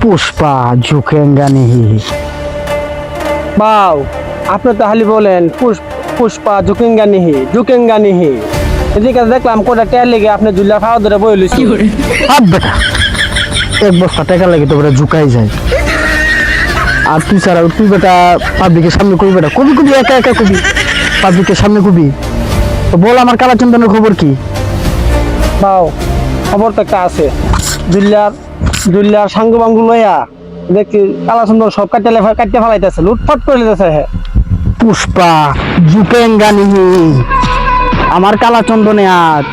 पुष्पा झुकेगा नहीं। বাউ আপনি তাহলে বলেন পুষ্পা ঝুঁকেঙ্গা নিহি এদিকে দেখলাম কোটা টের লেগে আপনি জুলিয়া খাওয়া ধরে বই লইছি अब बेटा एक बस्ता टाका लगे तो बेटा झुकाई जाए। আর তুই ছাড়া তুই বেটা পাবলিকের সামনে কবি বেটা কবি কবি একা একা কবি পাবলিকের সামনে কবি তো বল আমার কালাচন্দনের খবর কি? বাউ খবর তো একটা আছে জুলিয়ার সাঙ্গ বাঙ্গু লইয়া দেখি কালা সুন্দর সব কাটতে ফেলাইতেছে লুটফাট করে লিতেছে হ্যাঁ পুষ্পা ঝুকেঙ্গা নিহি। আমার কালাচন্দনে হাত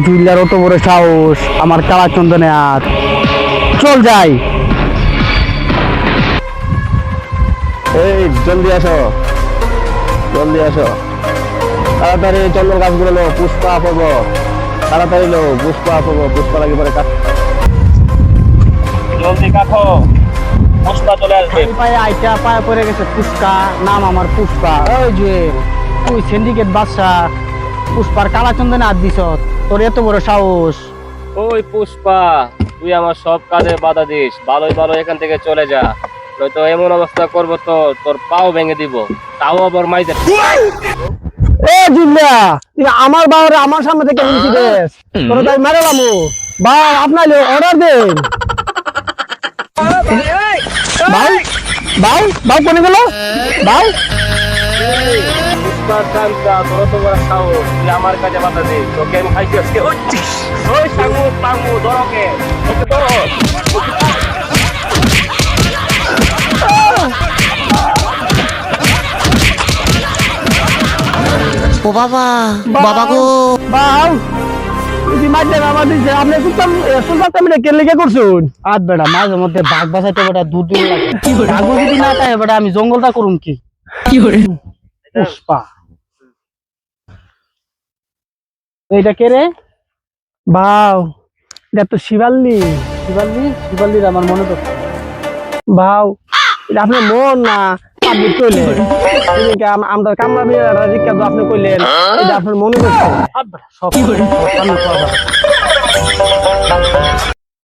জুলিয়ার অত বড় সাহস আমার কালাচন্দনে হাত চল যাই। এই জলদি আসো তাড়াতাড়ি চন্দন গাছগুলো লো পুষ্পা পাবো তাড়াতাড়ি লো পুষ্পা পাবো পুষ্পা লাগে পরে কাট জলদি কাটো পুষ্পা চলে আসবে পায়ে আইটা পায়ে পড়ে গেছে পুষ্পা নাম আমার পুষ্পা ওই যে তুই সিন্ডিকেট বাদশা পুষ্পার কালাচন্দনে হাত দিছ তোর এত বড় সাহস। ওই পুষ্পা তুই আমার সব কাজে বাধা দিস ভালো এখান থেকে চলে যা নয়তো এমন অবস্থা করবো তো তোর পাও ভেঙে দিব তাও আবার মাইতে এ জুলিয়া তুই আমার বাবারে আমার সামনে থেকে নিচি দেশ তোর তাই মেরেলাম বা আপনার অর্ডার দেন ভাই ভাই ভাই কোনে গেল ভাই পুষ্পার কান্তা তোর তো বড় সাহস তুই আমার কাজে বাধা দিস তোকে আমি খাইছি আজকে ওই সাঙ্গু ধরকে ওকে ধরো ও বাবা বাবা গো বাউ তুই মাঝে বাবা দিছে আপনি সুলতান কে লেগে করছুন আজ বেটা মাঝে মধ্যে বাঘ বাঁচাইতে বেটা দূর দূর লাগে বাঘও যদি না তাই বেটা আমি জঙ্গলটা করুম কি পুষ্পা এইটা কে রে? বাউ এটা তো শিবাল্লির আমার মনে তো বাউ এটা আপনার মন না আপনি কইলেন আমরা কামরা বিয়ে আপনি কইলেন এটা আপনার মনে করছে সব সামনে পাওয়া যাবে।